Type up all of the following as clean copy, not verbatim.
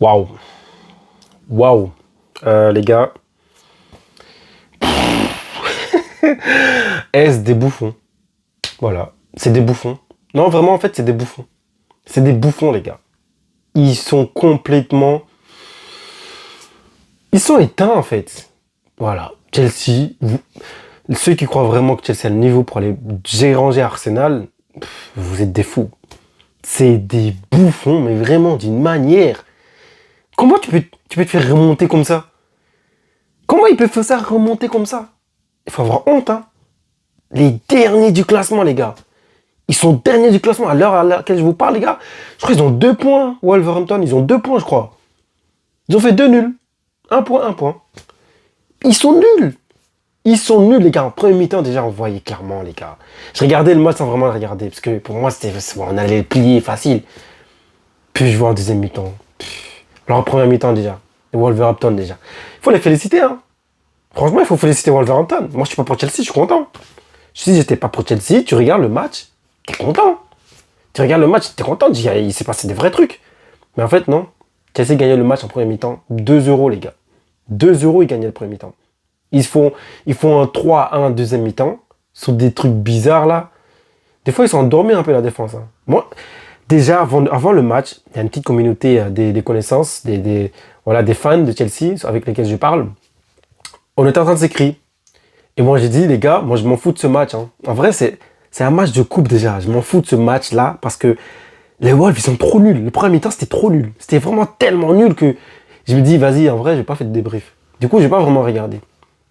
Waouh. Waouh. Les gars. Est-ce des bouffons? Voilà. C'est des bouffons. Non, vraiment, en fait, c'est des bouffons. C'est des bouffons, les gars. Ils sont complètement... Ils sont éteints, en fait. Voilà. Chelsea, ceux qui croient vraiment que Chelsea a le niveau pour aller déranger Arsenal, vous êtes des fous. C'est des bouffons, mais vraiment d'une manière. Comment tu peux te faire remonter comme ça? Comment ils peuvent faire ça remonter comme ça? Il faut avoir honte, hein. Les derniers du classement, les gars. Ils sont derniers du classement à l'heure à laquelle je vous parle, les gars. Je crois qu'ils ont 2 points. Wolverhampton, ils ont 2 points, je crois. Ils ont fait 2 nuls. 1 point, 1 point. Ils sont nuls. Ils sont nuls, les gars. En premier mi-temps, déjà, on voyait clairement, les gars. Je regardais le match sans vraiment le regarder. Parce que pour moi, on allait le plier facile. Puis je vois en deuxième mi-temps. Alors en première mi-temps, déjà. Et Wolverhampton, déjà. Il faut les féliciter, hein. Franchement, il faut féliciter Wolverhampton. Moi, je suis pas pour Chelsea, je suis content. Si j'étais pas pour Chelsea, tu regardes le match, t'es content. Tu regardes le match, t'es content. Tu dis, il s'est passé des vrais trucs. Mais en fait, non. Chelsea gagnait le match en premier mi-temps. 2 €, les gars. 2 €, ils gagnaient le premier mi-temps. Ils font un 3-1 deuxième mi-temps. Sur des trucs bizarres, là. Des fois, ils sont endormis un peu, la défense. Hein. Moi, déjà, avant le match, il y a une petite communauté des connaissances, des fans de Chelsea avec lesquels je parle. On était en train de s'écrire. Et moi, j'ai dit, les gars, moi, je m'en fous de ce match. Hein. En vrai, c'est un match de coupe déjà. Je m'en fous de ce match-là parce que les Wolves, ils sont trop nuls. Le premier mi-temps, c'était trop nul. C'était vraiment tellement nul que je me dis, vas-y, en vrai, je vais pas faire de débrief. Du coup, j'ai pas vraiment regardé.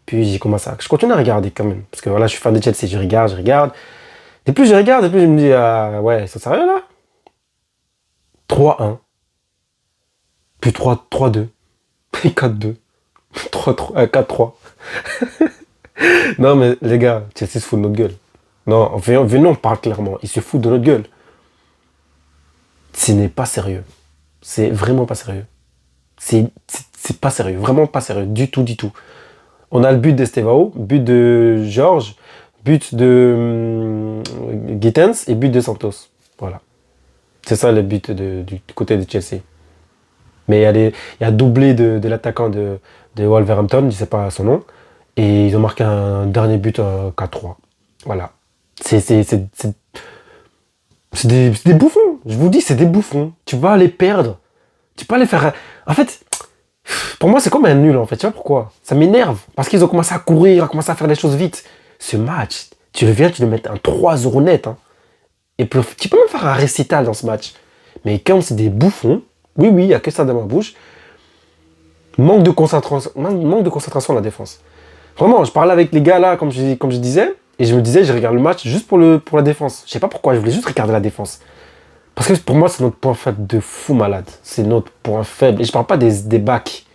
Puis, j'ai commencé à... Je continue à regarder quand même. Parce que voilà, je suis fan de Chelsea. Je regarde. Et plus je regarde, et plus je me dis, ah, ouais, c'est sérieux là? 3-1. Puis 3-2. Puis 4-2. 4-3. Non, mais les gars, Chelsea se fout de notre gueule. Non, venons, on parle clairement. Ils se foutent de notre gueule. Ce n'est pas sérieux. C'est vraiment pas sérieux. C'est pas sérieux. Vraiment pas sérieux. Du tout, du tout. On a le but d'Estevao, but de Georges, but de Gittens et but de Santos. Voilà. C'est ça le but du côté de Chelsea. Mais il y a doublé de l'attaquant de Wolverhampton, je ne sais pas son nom. Et ils ont marqué un dernier but 4-3. Voilà. C'est des bouffons. Je vous dis, c'est des bouffons. Tu vas les perdre. Tu peux les faire... En fait, pour moi, c'est comme un nul, en fait. Tu vois pourquoi? Ça m'énerve. Parce qu'ils ont commencé à courir, à commencer à faire les choses vite. Ce match, tu le mets un 3 € net. Hein. Et puis, tu peux même faire un récital dans ce match. Mais quand c'est des bouffons, oui, il n'y a que ça dans ma bouche. Manque de concentration à la défense. Vraiment, je parlais avec les gars là, comme je disais, et je me disais, je regarde le match juste pour la défense. Je sais pas pourquoi, je voulais juste regarder la défense. Parce que pour moi, c'est notre point faible de fou malade. C'est notre point faible. Et je parle pas des backs.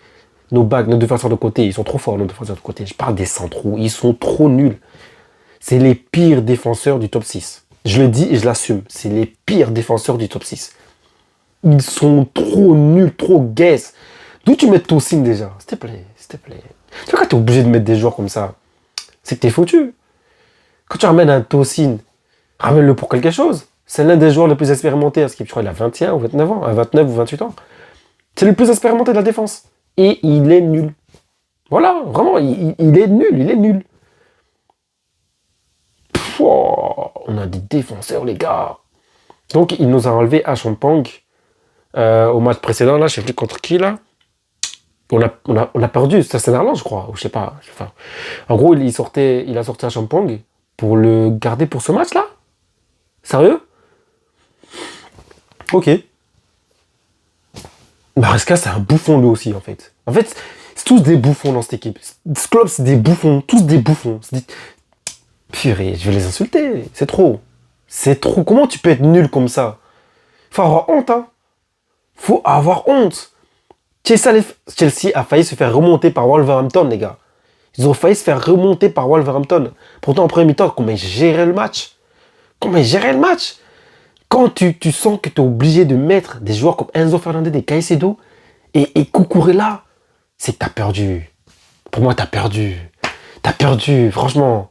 Nos défenseurs de côté, ils sont trop forts, nos défenseurs de côté. Je parle des centraux, ils sont trop nuls. C'est les pires défenseurs du top 6. Je le dis et je l'assume. C'est les pires défenseurs du top 6. Ils sont trop nuls, trop guesses. D'où tu mets Tosin déjà? S'il te plaît, s'il te plaît. Tu vois, quand tu es obligé de mettre des joueurs comme ça, c'est que tu es foutu. Quand tu ramènes un Tosin, ramène-le pour quelque chose. C'est l'un des joueurs les plus expérimentés à ce qui, je crois, il a 21 ou 29 ans, 29 ou 28 ans. C'est le plus expérimenté de la défense. Et il est nul. Voilà, vraiment, il est nul, il est nul. On a des défenseurs, les gars. Donc, il nous a enlevé à Champagne au match précédent, là, je sais plus contre qui, là. On a perdu, c'est Nerland, je crois, ou je sais pas. Enfin, en gros, il a sorti à Champagne pour le garder pour ce match-là. Sérieux? Ok. Maresca, c'est un bouffon lui aussi, en fait. En fait, c'est tous des bouffons dans cette équipe. Ce club, c'est des bouffons, tous des bouffons. Purée, je vais les insulter. C'est trop. C'est trop. Comment tu peux être nul comme ça? Faut avoir honte, hein. Faut avoir honte. Chelsea a failli se faire remonter par Wolverhampton, les gars. Ils ont failli se faire remonter par Wolverhampton. Pourtant, en premier mi-temps, comment ils géraient le match? Quand tu sens que tu es obligé de mettre des joueurs comme Enzo Fernandez, des Caicedo et Cucurella, c'est que tu as perdu. Pour moi, tu as perdu. Franchement.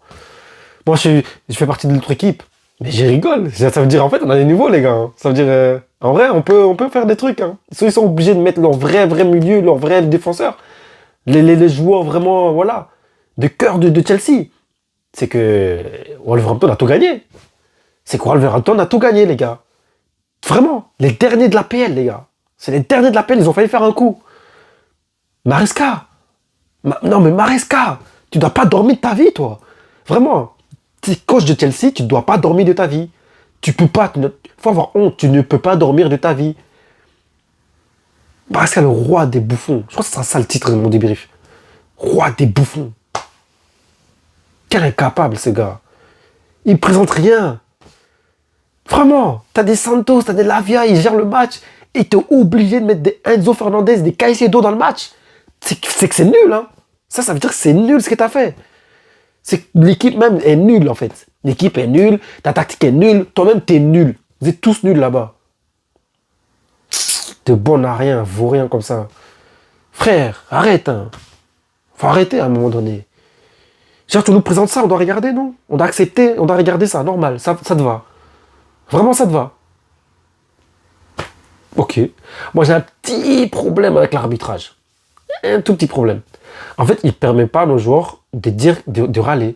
Moi, je fais partie de l'autre équipe. Mais je rigole. Ça veut dire, en fait, on a des niveaux, les gars. Hein. Ça veut dire, en vrai, on peut faire des trucs. Hein. Ils sont obligés de mettre leur vrai milieu, leur vrai défenseur. Les joueurs vraiment, voilà, de cœur de Chelsea. C'est que Wolverhampton a tout gagné. C'est que Wolverhampton a tout gagné, les gars. Vraiment. Les derniers de la PL, les gars. C'est les derniers de la PL. Ils ont failli faire un coup. Maresca. Non, mais Maresca. Tu dois pas dormir de ta vie, toi. Vraiment. Tu es coach de Chelsea, tu ne dois pas dormir de ta vie. Tu peux pas. Faut avoir honte. Tu ne peux pas dormir de ta vie. Maresca, le roi des bouffons. Je crois que c'est ça le titre de mon débrief. Roi des bouffons. Quel incapable, ce gars. Il présente rien. Vraiment. T'as des Santos, t'as des Lavia, ils gèrent le match. Et t'es obligé de mettre des Enzo Fernandez, des Caicedo dans le match. C'est que c'est nul, hein. Ça veut dire que c'est nul ce que t'as fait. C'est que l'équipe même est nulle, en fait. L'équipe est nulle, ta tactique est nulle, toi-même t'es nul. Vous êtes tous nuls là-bas. T'es bon à rien, vaut rien comme ça. Frère, arrête, hein. Faut arrêter à un moment donné. Genre, tu nous présentes ça, on doit regarder, non? On doit accepter, on doit regarder ça, normal, ça te va. Vraiment, ça te va. Ok. Moi, j'ai un petit problème avec l'arbitrage. Un tout petit problème. En fait, il ne permet pas à nos joueurs de râler.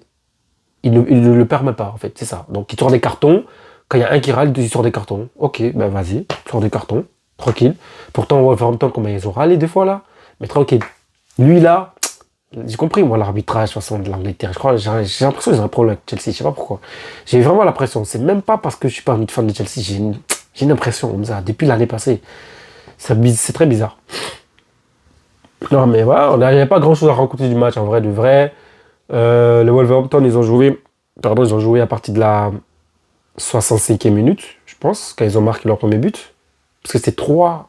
Il ne le permet pas, en fait, c'est ça. Donc, il sort des cartons. Quand il y a un qui râle, il sort des cartons. Ok, ben vas-y, sort des cartons. Tranquille. Pourtant, Wolverhampton, comment ils ont râlé des fois, là. Mais tranquille. Lui, là, j'ai compris, moi, l'arbitrage, de toute façon, de l'Angleterre. Je crois, j'ai l'impression que j'ai un problème avec Chelsea. Je sais pas pourquoi. J'ai vraiment l'impression. C'est même pas parce que je suis pas un fan de Chelsea. J'ai une impression comme ça, depuis l'année passée. C'est très bizarre. Non, mais voilà, il n'y avait pas grand chose à raconter du match, en vrai, de vrai. Les Wolverhampton, ils ont joué à partir de la 65e minute, je pense, quand ils ont marqué leur premier but. Parce que c'est 3-1,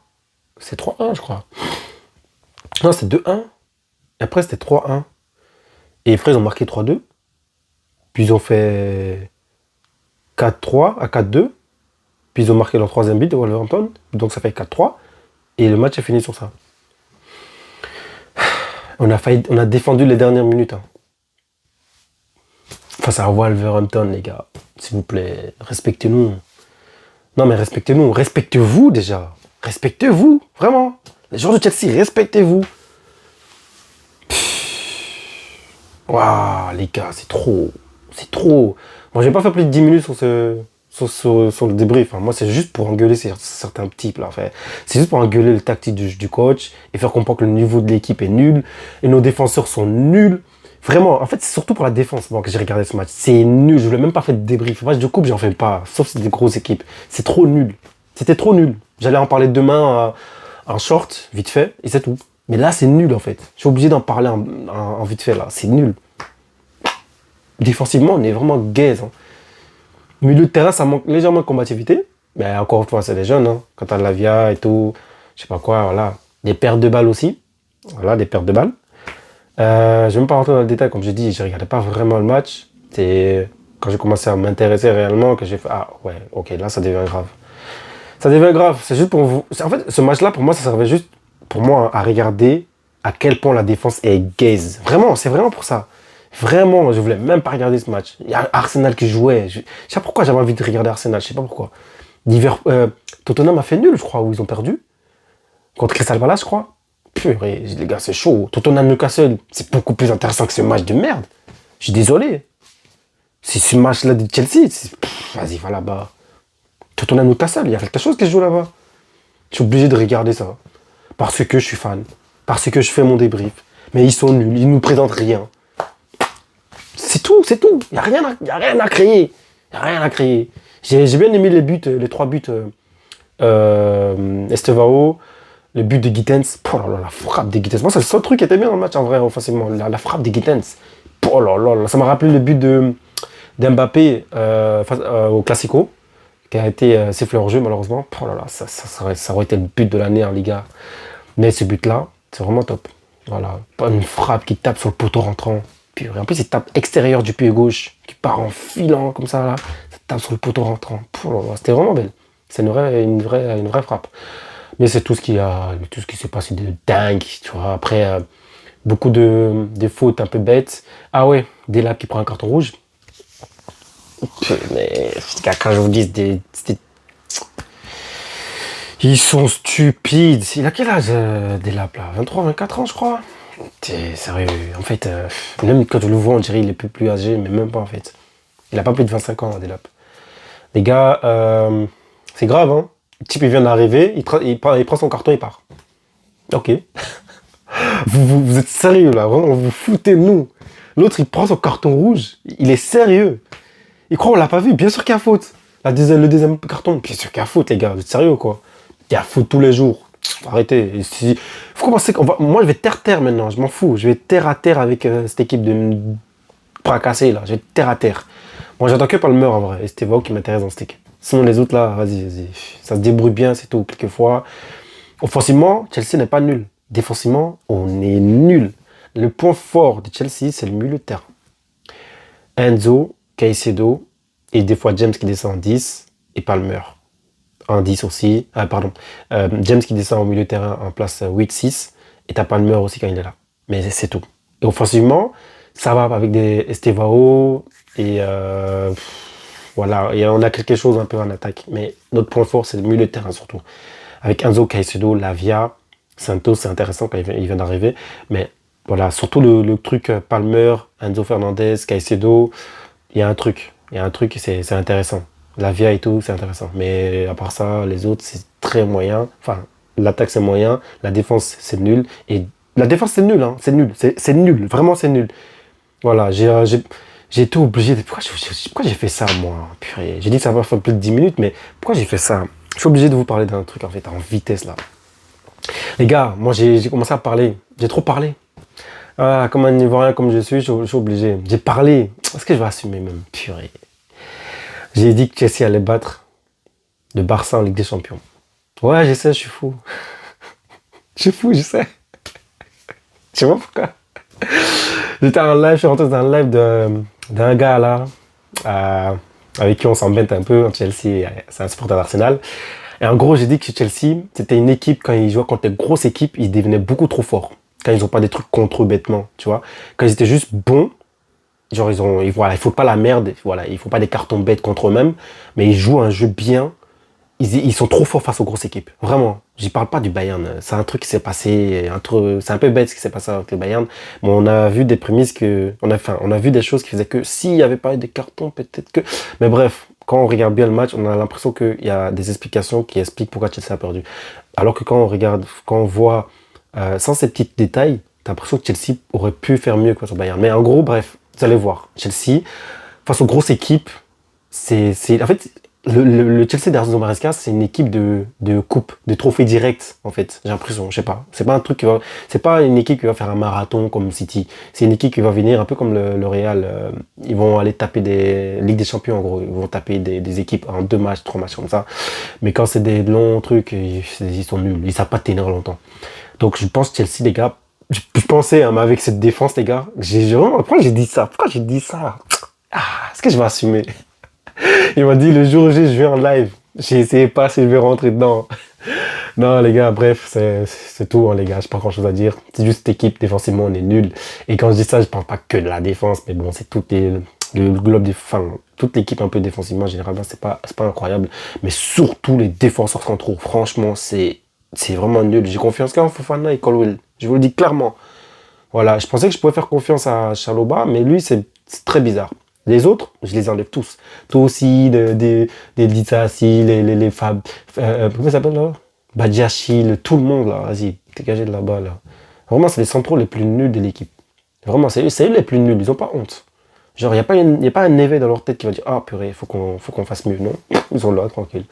je crois. Non, c'est 2-1. Et après, c'était 3-1. Et après, ils ont marqué 3-2. Puis ils ont fait 4-3 à 4-2. Puis ils ont marqué leur troisième but de Wolverhampton. Donc ça fait 4-3. Et le match est fini sur ça. On a défendu les dernières minutes. Hein. Face à Wolverhampton, les gars. S'il vous plaît, respectez-nous. Non, mais respectez-nous. Respectez-vous déjà. Respectez-vous. Vraiment. Les joueurs de Chelsea, respectez-vous. Waouh, les gars, c'est trop. C'est trop. Moi, je vais pas faire plus de 10 minutes sur le débrief. Hein. Moi, c'est juste pour engueuler certains types. Là. Enfin, c'est juste pour engueuler le tactique du coach et faire comprendre que le niveau de l'équipe est nul et nos défenseurs sont nuls. Vraiment, en fait, c'est surtout pour la défense que j'ai regardé ce match. C'est nul. Je voulais même pas faire de débrief. Match de coupe, j'en fais pas. Sauf si c'est des grosses équipes. C'est trop nul. C'était trop nul. J'allais en parler demain en short, vite fait, et c'est tout. Mais là, c'est nul en fait. Je suis obligé d'en parler en vite fait là. C'est nul. Défensivement, on est vraiment gaze. Hein. Milieu de terrain, ça manque légèrement de combativité. Mais encore une fois, c'est des jeunes. Hein. Quand t'as Lavia et tout, je sais pas quoi, voilà. Des pertes de balles aussi. Voilà, des pertes de balles. Je vais même pas rentrer dans le détail, comme j'ai dit, je regardais pas vraiment le match. C'est quand j'ai commencé à m'intéresser réellement que j'ai fait ah ouais, ok, là ça devient grave. Ça devient grave. C'est juste pour vous. En fait, ce match-là, pour moi, ça servait juste pour moi à regarder à quel point la défense est gaze. Vraiment, c'est vraiment pour ça. Vraiment, je voulais même pas regarder ce match. Il y a Arsenal qui jouait. Je sais pas pourquoi j'avais envie de regarder Arsenal. Je sais pas pourquoi. Tottenham a fait nul, je crois, où ils ont perdu. Contre Crystal Palace, je crois. Purée, les gars, c'est chaud. Tottenham Newcastle, c'est beaucoup plus intéressant que ce match de merde. Je suis désolé. C'est ce match-là de Chelsea. Vas-y, va là-bas. Tottenham Newcastle, il y a quelque chose qui se joue là-bas. Je suis obligé de regarder ça. Parce que je suis fan. Parce que je fais mon débrief. Mais ils sont nuls, ils nous présentent rien. C'est tout, c'est tout. Il n'y a rien à créer. Il n'y a rien à créer. J'ai bien aimé les 3 buts. Estevao, le but de Gittens. Oh là là, la frappe de Gittens. Moi, c'est le seul truc qui était bien dans le match en vrai, offensivement. La frappe de Gittens. Oh là là, ça m'a rappelé le but d'Mbappé au Classico, qui a été sifflé hors jeu malheureusement. Oh là là, ça aurait été le but de l'année en Liga. Mais ce but-là, c'est vraiment top. Voilà, pas une frappe qui tape sur le poteau rentrant. Puis, en plus, il tape extérieur du pied gauche, qui part en filant comme ça là. Ça tape sur le poteau rentrant. Oh là là, c'était vraiment belle. C'est une vraie frappe. Mais c'est tout ce qui s'est passé de dingue. Tu vois. Après, beaucoup de fautes un peu bêtes. Ah ouais, Delap qui prend un carton rouge. Mais quand je vous dis, ils sont stupides. Il a quel âge, Delap, là? 23, 24 ans, je crois. T'es sérieux. En fait, même quand je le vois, on dirait qu'il est plus âgé, mais même pas, en fait. Il a pas plus de 25 ans, Delap. Les gars, c'est grave, hein. Le type, il vient d'arriver, il prend son carton, il part. Ok. Vous êtes sérieux, là. Vraiment, vous foutez de nous. L'autre, il prend son carton rouge. Il est sérieux. Il croit qu'on l'a pas vu. Bien sûr qu'il y a faute. Le deuxième carton, bien sûr qu'il y a faute, les gars. Vous êtes sérieux, quoi? Il y a faute tous les jours. Arrêtez. Faut commencer. Moi, je vais terre maintenant. Je m'en fous. Je vais terre à terre avec cette équipe de fracasser, là. Je vais terre à terre. Moi, j'attends que Palmer, en vrai. Et c'était Vao qui m'intéresse dans cette équipe. Sinon, les autres, là, vas-y. Ça se débrouille bien, c'est tout. Quelquefois. Offensivement, Chelsea n'est pas nul. Défensivement, on est nul. Le point fort de Chelsea, c'est le milieu de terrain. Enzo, Caicedo, et des fois James qui descend en 10, et Palmer en 10 aussi. James qui descend au milieu de terrain en place 8-6, et t'as Palmer aussi quand il est là. Mais c'est tout. Et offensivement, ça va avec des Estevao, et voilà, et on a quelque chose un peu en attaque. Mais notre point fort, c'est le milieu de terrain surtout. Avec Enzo, Caicedo, Lavia, Santos, c'est intéressant quand il vient d'arriver. Mais voilà, surtout le truc Palmer, Enzo Fernandez, Caicedo, il y a un truc. C'est intéressant. Lavia et tout, c'est intéressant. Mais à part ça, les autres, c'est très moyen. Enfin, l'attaque, c'est moyen. La défense, c'est nul. Et la défense, c'est nul. Hein. C'est nul. C'est nul. Vraiment, c'est nul. Voilà, j'ai été obligé de... Pourquoi j'ai fait ça, moi? Purée. J'ai dit que ça va faire plus de 10 minutes, mais pourquoi j'ai fait ça? Je suis obligé de vous parler d'un truc, en fait, en vitesse, là. Les gars, moi, j'ai commencé à parler. J'ai trop parlé. Ah, comme un Ivoirien comme je suis obligé. J'ai parlé. Est-ce que je vais assumer même? Purée. J'ai dit que Chelsea allait battre le Barça en Ligue des Champions. Ouais, je sais, je suis fou. Je suis fou, je sais. Je sais pas pourquoi. J'étais en live, je suis rentré dans un live d'un gars là, avec qui on s'embête un peu. Chelsea, c'est un supporter d'Arsenal. Et en gros, j'ai dit que Chelsea, c'était une équipe, quand ils jouaient contre les grosses équipes, ils devenaient beaucoup trop forts. Quand ils n'ont pas des trucs contre eux bêtement, tu vois. Quand ils étaient juste bons, genre voilà, il faut pas la merde, voilà, il faut pas des cartons bêtes contre eux-mêmes, mais ils jouent un jeu bien. Ils sont trop forts face aux grosses équipes. Vraiment. J'y parle pas du Bayern. C'est un truc qui s'est passé, c'est un peu bête ce qui s'est passé avec le Bayern. Mais on a vu des prémices on a vu des choses qui faisaient que s'il y avait pas eu des cartons, peut-être que, mais bref. Quand on regarde bien le match, on a l'impression qu'il y a des explications qui expliquent pourquoi Chelsea a perdu. Alors que quand on voit, sans ces petits détails, t'as l'impression que Chelsea aurait pu faire mieux que face au Bayern. Mais en gros, bref, vous allez voir. Chelsea, face aux grosses équipes, en fait, le Chelsea d'Enzo Maresca, c'est une équipe de coupe, de trophée direct, en fait. J'ai l'impression, je sais pas. C'est pas une équipe qui va faire un marathon comme City. C'est une équipe qui va venir un peu comme le Real. Ils vont aller taper des Ligues des Champions, en gros. Ils vont taper des équipes en 2 matchs, 3 matchs comme ça. Mais quand c'est des longs trucs, ils sont nuls. Ils savent pas tenir longtemps. Donc, je pense Chelsea, les gars, je pensais, hein, mais avec cette défense, les gars, pourquoi j'ai dit ça? Ah, est-ce que je vais assumer? Il m'a dit le jour J, je vais en live. J'ai essayé pas si je vais rentrer dedans. Non, les gars, bref, c'est tout, hein, les gars. J'ai pas grand chose à dire. C'est juste cette équipe, défensivement, on est nul. Et quand je dis ça, je parle pas que de la défense, mais bon, c'est le globe toute l'équipe un peu défensivement, généralement, c'est pas incroyable. Mais surtout les défenseurs centraux. Franchement, c'est vraiment nul. J'ai confiance qu'en Fofana et Colwell. Je vous le dis clairement. Voilà, je pensais que je pouvais faire confiance à Chaloba, mais lui, c'est très bizarre. Les autres, je les enlève tous. Toi aussi, des Ditsassi, les Fab... comment ça s'appelle là? Badiachi, tout le monde là. Vas-y, dégagez de là-bas là. Vraiment, c'est les centraux les plus nuls de l'équipe. Vraiment, c'est eux les plus nuls. Ils ont pas honte. Genre, il n'y a pas un éveil dans leur tête qui va dire ah purée, faut qu'on fasse mieux. Non, ils sont là, tranquille.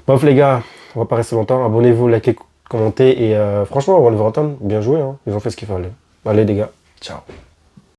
Bref, les gars, on va pas rester longtemps. Abonnez-vous, likez, commentez. Et franchement, Wolverhampton, bien joué. Hein. Ils ont fait ce qu'il fallait. Allez, les gars, ciao.